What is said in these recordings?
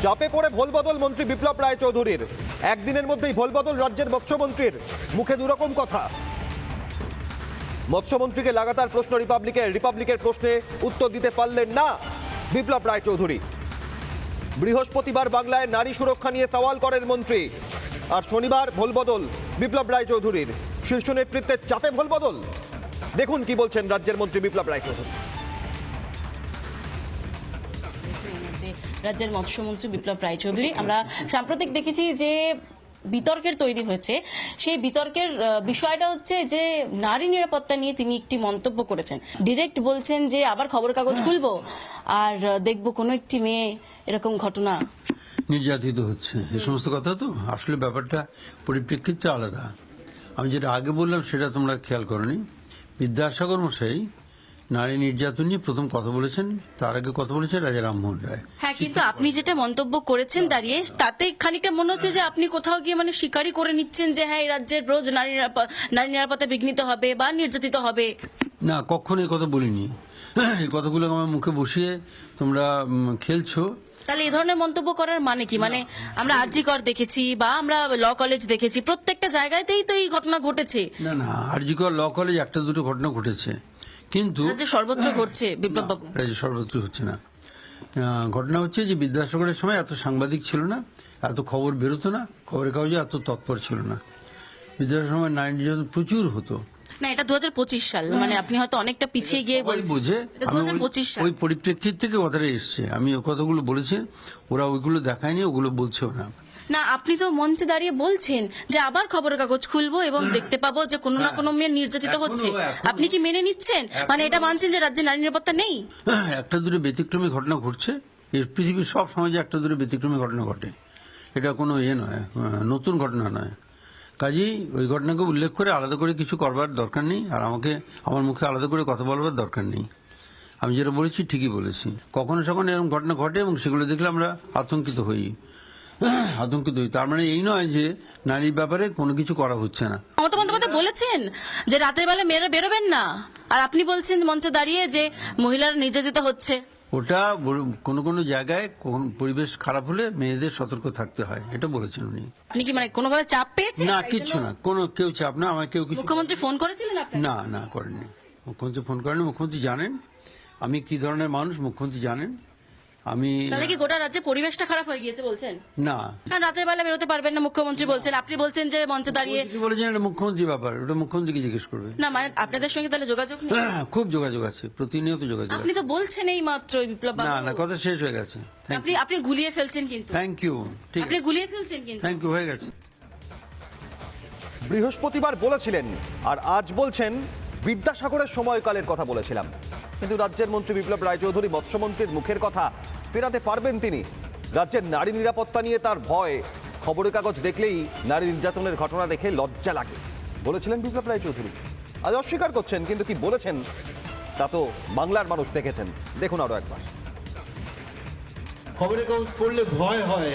চাপে পড়ে ভোলবদল মন্ত্রী বিপ্লব রায়চৌধুরীর। একদিনের মধ্যেই ভোলবদল রাজ্যের মৎস্যমন্ত্রীর, মুখে দুরকম কথা। মৎস্যমন্ত্রীকে লাগাতার প্রশ্ন রিপাবলিকের প্রশ্নে উত্তর দিতে পারলেন না বিপ্লব রায়চৌধুরী। বৃহস্পতিবার বাংলায় নারী সুরক্ষা নিয়ে সওয়াল করেন মন্ত্রী, আর শনিবার ভোলবদল বিপ্লব রায়চৌধুরীর। শীর্ষ নেতৃত্বের চাপে ভোলবদল। দেখুন কি বলছেন রাজ্যের মন্ত্রী বিপ্লব রায়চৌধুরী। রাজ্যের মৎস্যমন্ত্রী বিপ্লব রায়চৌধুরী, আমরা সাম্প্রতিক দেখেছি যে বিতর্কের তৈরি হয়েছে। সেই বিতর্কের বিষয়টা হচ্ছে যে নারী নিরাপত্তা নিয়ে তিনি একটি মন্তব্য করেছেন। ডিরেক্ট বলছেন যে আবার খবর কাগজ খুলবো আর দেখবো কোনো একটি মেয়ে এরকম ঘটনা নির্যাতিত হচ্ছে, এই সমস্ত কথা। তো আসলে ব্যাপারটা পরিপ্রেক্ষিতটা আলাদা। আমি যেটা আগে বললাম সেটা তোমরা খেয়াল করনি। বিদ্যাসাগর মশাই নারী নির্যাতন নিয়ে প্রথম কথা বলেছেন, তার আগে কথা বলেছেন রাজা রামমোহন রায়। হ্যাঁ, কিন্তু আপনি যেটা মন্তব্য করেছেন দাঁড়িয়ে, তাতে খানিকটা মনে হচ্ছে যে আপনি কোথাও গিয়ে মানে স্বীকারই করে নিচ্ছেন যে হ্যাঁ, এই রাজ্যের রোজ নারী নিরাপত্তা বিঘ্নিত হবে বা নির্যাতিত হবে। না, কখনো এই কথা বলিনি। এই কথাগুলো আমার মুখে বসিয়ে তোমরা খেলছো। তাহলে এই ধরনের মন্তব্য করার মানে কি? মানে আমরা আরজিকর দেখেছি বা আমরা ল কলেজ দেখেছি, প্রত্যেকটা জায়গাতেই তো এই ঘটনা ঘটেছে। না না, আরজিকর ল কলেজ একটা দুটো ঘটনা ঘটেছে, কিন্তু সর্বত্র ঘটছে বিপ্লব বাবু। রাজ্যে সর্বত্র হচ্ছে না। ঘটনা হচ্ছে যে বিদ্যাসাগরের সময় এত সাংবাদিক ছিল না, এত খবর বেরোতো না, খবরের কাগজে এত তৎপর ছিল না। বিদ্যাসাগরের সময় নারী নির্যাতন প্রচুর হতো। না, এটা 2025 সাল, মানে আপনি হয়তো অনেকটা পিছিয়ে গিয়ে বুঝে 2025 সাল। ওই পরিপ্রেক্ষিত থেকে কথাটা এসছে। আমি ওই কথাগুলো বলেছি, ওরা ওইগুলো দেখায়নি, ওগুলো বলছেও না। না, আপনি তো মঞ্চে দাঁড়িয়ে বলছেন যে আবার খবরের কাগজ খুলবো এবং দেখতে পাবো যে কোনো না কোনো মেয়ে নির্যাতিত হচ্ছে। আপনি কি মেনে নিচ্ছেন? মানে এটা মানছেন যে রাজ্যে নারী নিরাপত্তা নেই? একটা দুটো ব্যতিক্রমী ঘটনা ঘটছে। এই পৃথিবীর সব সমাজে একটা দুটো ব্যতিক্রমী ঘটনা ঘটে, এটা কোনো নয়, নতুন ঘটনা নয়। কাজেই ওই ঘটনাকে উল্লেখ করে আলাদা করে কিছু করবার দরকার নেই, আর আমার মুখে আলাদা করে কথা বলবার দরকার নেই। আমি যেটা বলেছি ঠিকই বলেছি। কখনো কখনো এরকম ঘটনা ঘটে এবং সেগুলো দেখলে আমরা আতঙ্কিত হই। তার মানে এই নয় যে নারীর ব্যাপারে কোনো কিছু করা হচ্ছে না। মমতা বন্দ্যোপাধ্যায় বলেছেন যে রাতের বেলা মেয়েরা বেরোবেন না, আর আপনি বলছেন মঞ্চে দাঁড়িয়ে যে মহিলারা নির্যাতিত হচ্ছে। ওটা কোনো জায়গায় পরিবেশ খারাপ হলে মেয়েদের সতর্ক থাকতে হয়, এটা বলেছেন উনি। আপনি কি মানে কোনোভাবে চাপ পেয়েছেন? না, কিচ্ছু না, কেউ চাপ না। আমার কেউ কিছু। মুখ্যমন্ত্রী ফোন করেছিলেন আপনাকে? না করেননি। মুখ্যমন্ত্রী ফোন করেনি। মুখ্যমন্ত্রী জানেন আমি কি ধরনের মানুষ, মুখ্যমন্ত্রী জানেন। আমি তাহলে কি গোটা রাজ্যে পরিবেশটা খারাপ হয়ে গিয়েছে বলছেন? না, কারণ রাতের বেলা বেরোতে পারবেন না মুখ্যমন্ত্রী বলছেন, আপনি বলছেন যে মঞ্চে দাঁড়িয়ে। কি বলেছেন? এটা মুখ্যমন্ত্রী ব্যাপার, ওটা মুখ্যমন্ত্রীকে জিজ্ঞেস করবে। না, মানে আপনাদের সঙ্গে তাহলে যোগাযোগ নেই? খুব যোগাযোগ আছে, প্রতিনিয়ত যোগাযোগ আপনি আছে। তো বলছেন এই মাত্র বিপ্লব বাবু। না, কথা শেষ হয়ে গেছে। আপনি গুলিয়ে ফেলছেন কিন্তু। Thank you. ঠিক আপনি আছে, গুলিয়ে ফেলছেন কিন্তু। থ্যাংক ইউ, হয়ে গেছে। বৃহস্পতিবার বলেছিলেন আর আজ বলছেন বিদ্যাসাগরের সময়কালের কথা বলেছিলাম। কিন্তু রাজ্যের মন্ত্রী বিপ্লব রায়চৌধুরী মৎস্যমন্ত্রীর মুখের কথা ফেরাতে পারবেন তিনি? রাজ্যের নারী নিরাপত্তা নিয়ে তার ভয়। খবরের কাগজ দেখলেই নারী নির্যাতনের ঘটনা দেখে লজ্জা লাগে বলেছিলেন বিপ্লব রায়চৌধুরী। আজ অস্বীকার করছেন, কিন্তু কি বলেছেন তা তো বাংলার মানুষ দেখেছেন। দেখুন আরো একবার। খবরের কাগজ পড়লে ভয় হয়,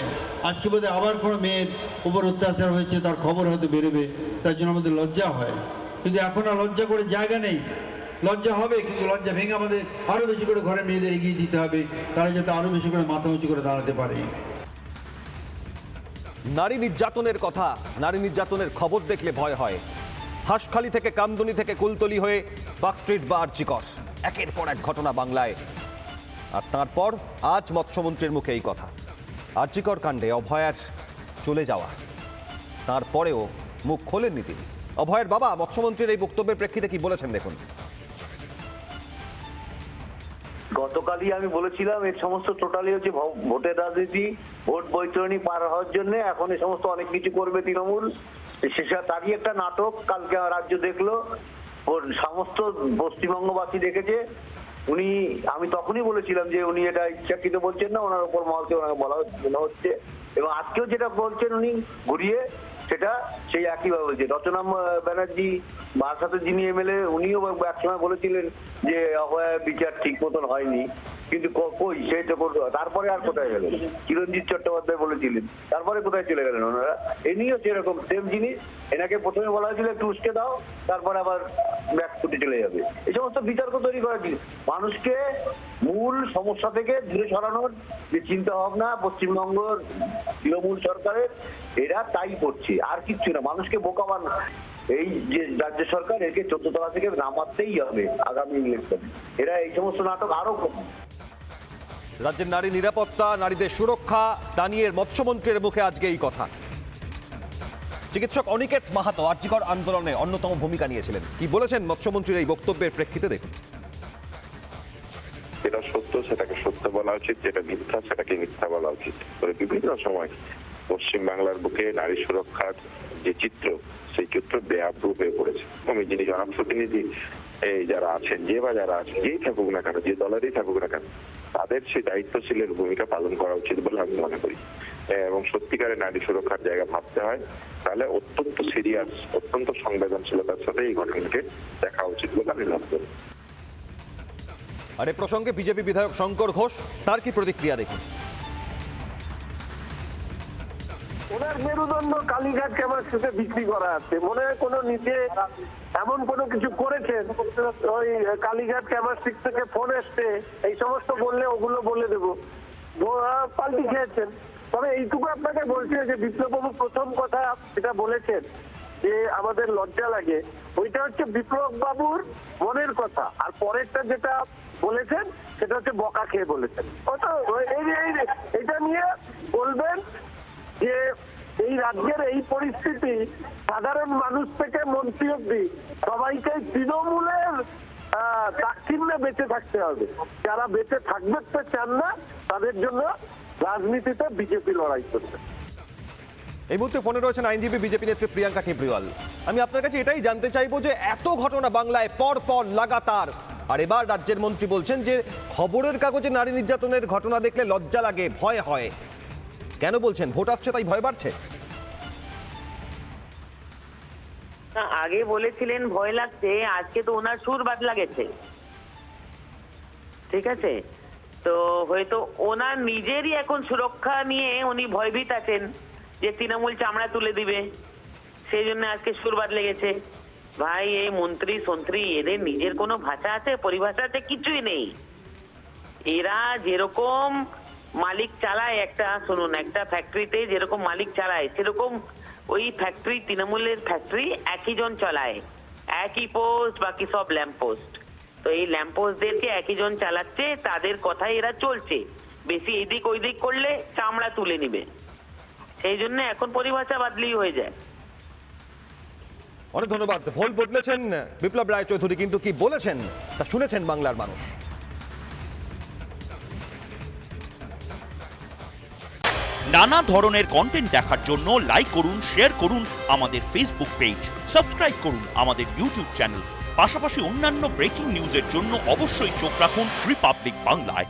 আজকে বোধহয় আবার কোনো মেয়ের উপর অত্যাচার হয়েছে, তার খবর হয়তো বেরোবে, তার জন্য আমাদের লজ্জা হয়। কিন্তু এখন আর লজ্জা করে জায়গা নেই। লজ্জা হবে, কিন্তু লজ্জা ভেঙে আমাদের আরো বেশি করে ঘরে মেয়েদের এগিয়ে দিতে হবে, তারা যাতে আরো বেশি করে মাথা উঁচু করে দাঁড়াতে পারে। নারী নির্যাতনের কথা, নারী নির্যাতনের খবর দেখলে ভয় হয়। হাঁসখালি থেকে কামদুনি থেকে কুলতলি হয়ে পার্কস্ট্রিট বা আরজিকর, একের পর এক ঘটনা বাংলায়। আর তারপর আজ মৎস্যমন্ত্রীর মুখে এই কথা। আরজিকর কাণ্ডে অভয়ার চলে যাওয়া, তারপরেও মুখ খোলেননি তিনি। অভয়ের বাবা মৎস্যমন্ত্রীর এই বক্তব্যের প্রেক্ষিতে কি বলেছেন দেখুন। গতকালই আমি বলেছিলাম এর সমস্ত টোটালি হচ্ছে ভোটের রাজনীতি, ভোট বৈতরণী পার হওয়ার জন্য এখন এই সমস্ত অনেক কিছু করবে তৃণমূল। সেটা তারই একটা নাটক কালকে রাজ্য দেখলো, ওর সমস্ত পশ্চিমবঙ্গবাসী দেখেছে। আমি তখনই বলেছিলাম যে উনি এটা ইচ্ছাকৃত বলছেন না, ওনার উপর মহলকে ওনাকে বলা হচ্ছে। এবং আজকেও যেটা বলছেন উনি ঘুরিয়ে, সেটা সেই একইভাবে বলছে। রচনা ব্যানার্জি বারাসাতের যিনি এমএলএ, উনিও একসময় বলেছিলেন যে অভয়ার বিচার ঠিক মতন হয়নি, কিন্তু কই সেই তো করলো, তারপরে আর কোথায় গেলেন? চিরঞ্জিত চট্টোপাধ্যায় বলেছিলেন, তারপরে কোথায় চলে গেলেন ওনারা? এ নিয়েও সেরকম সেম জিনিস, এনাকে প্রথমে বলা হয়েছিল একটু উস্কে দাও, তারপরে আবার ব্যাক ফুটে চলে যাবে। এই সমস্ত বিতর্ক তৈরি করা জিনিস, মানুষকে মূল সমস্যা থেকে দূরে সরানোর যে চিন্তা ভাবনা পশ্চিমবঙ্গের তৃণমূল সরকারের, এরা তাই করছে, আর কিচ্ছু না। মানুষকে বোকা বানানো, এই যে রাজ্য সরকার একে 14 তলা থেকে নামাতেই হবে আগামী ইলেকশনে। এরা এই সমস্ত নাটক আরো করবে। রাজ্যের নারী নিরাপত্তা, নারীদের সুরক্ষা, তা নিয়ে মৎস্যমন্ত্রীর মুখে আজকে এই কথা। চিকিৎসক অনিকেত মাহাতো আরজিকর আন্দোলনে অন্যতম ভূমিকা নিয়েছিলেন। কি বলেছেন মৎস্যমন্ত্রীর এই বক্তব্যের প্রেক্ষিতে দেখুন। যেটা সত্য সেটাকে সত্য বলা উচিত, যেটা মিথ্যা সেটাকে মিথ্যা বলা উচিত। তবে বিভিন্ন সময় পশ্চিমবাংলার বুকে নারী সুরক্ষার যে চিত্র, সেই চিত্র বেআব্রু হয়ে পড়েছে। আমি যিনি জনপ্রতিনিধি এই যারা আছেন, যে বা যারা আছেন, যেই থাকুক না কেন, যে দলেরই থাকুক না কেন, তাদের সেই দায়িত্বশীলের ভূমিকা পালন করা উচিত বলে আমি মনে করি। এবং সত্যিকারের নারী সুরক্ষার জায়গা ভাবতে হয়, তাহলে অত্যন্ত সিরিয়াস, অত্যন্ত সংবেদনশীলতার সাথে এই ঘটনাকে দেখা উচিত বলে আমি মনে করি। আর এ প্রসঙ্গে বিজেপি বিধায়ক শঙ্কর ঘোষ, তার কি প্রতিক্রিয়া দেখুন। ওনার মেরুদণ্ড কালীঘাট ক্যাপাসিটিতে বিক্রি করা আছে, মনে হয় কোনো নিজে এমন কোনো কিছু করেছেন, ওই কালীঘাট ক্যাপাসিটি থেকে ফোন এসছে, এই সমস্ত বললে ওগুলো বলে দেবো, পাল্টি খেয়েছেন। তবে এইটুকু আপনাকে বলছি যে বিপ্লববাবু প্রথম কথা যেটা বলেছেন যে আমাদের লজ্জা লাগে, ওইটা হচ্ছে বিপ্লব বাবুর মনের কথা, আর পরেরটা যেটা বলেছেন সেটা হচ্ছে বকা খেয়ে বলেছেন। এটা নিয়ে বলবেন যে এই রাজ্যের এই পরিস্থিতি, সাধারণ মানুষ থেকে মন্ত্রী অব্দি সবাইকে তৃণমূলের দাক্ষিণ্যে বেঁচে থাকতে হবে। যারা বেঁচে থাকতে চান না তাদের জন্য রাজনীতিতে বিজেপি লড়াই করছে। এই মুহূর্তে ফোনে রয়েছেন আইনজীবী বিজেপি নেত্রী প্রিয়াঙ্কা কেজরিওয়াল। আমি আপনার কাছে এটাই জানতে চাইবো যে এত ঘটনা বাংলায় পর পর লাগাতার, আর এবার রাজ্যের মন্ত্রী বলছেন যে খবরের কাগজে নারী নির্যাতনের ঘটনা দেখলে লজ্জা লাগে, ভয় হয়, কেন বলছেন? ভোট আসছে তাই ভয় বাড়ছে? আগে বলেছিলেন ভয় লাগছে, আজকে তো ওনার সুর বদলা গেছে, ঠিক আছে? তো হয়তো ওনার নিজেরই এখন সুরক্ষা নিয়ে উনি ভয়ভীত আছেন যে তৃণমূল চামড়া তুলে দিবে, সেই জন্য আজকে সুর বদলে গেছে। ভাই, এই মন্ত্রী সন্ত্রী এদের নিজের কোনো ভাষা আছে, পরিভাষা আছে? কিছুই নেই। এরা যেরকম মালিক চালায়, একটা শুনুন, একটা ফ্যাক্টরিতে যেরকম মালিক চালায়, সেরকম ওই ফ্যাক্টরি, তৃণমূলের ফ্যাক্টরি একই জন চালায়, একই পোস্ট, বাকি সব ল্যাম্প পোস্ট। তো এই ল্যাম্প পোস্টদেরকে একই জন চালাচ্ছে, তাদের কথাই এরা চলছে। বেশি এদিক ওইদিক করলে চামড়া তুলে নিবে, সেই জন্য এখন পরিভাষা বদলি হয়ে যায়। অনেক ধন্যবাদ। ভোল বদলেছেন বিপ্লব রায়চৌধুরী, কিন্তু কি বলেছেন তা শুনেছেন বাংলার মানুষ। নানা ধরনের কন্টেন্ট দেখার জন্য লাইক করুন, শেয়ার করুন আমাদের ফেসবুক পেজ, সাবস্ক্রাইব করুন আমাদের ইউটিউব চ্যানেল। পাশাপাশি অন্যান্য ব্রেকিং নিউজের জন্য অবশ্যই চোখ রাখুন রিপাবলিক বাংলায়।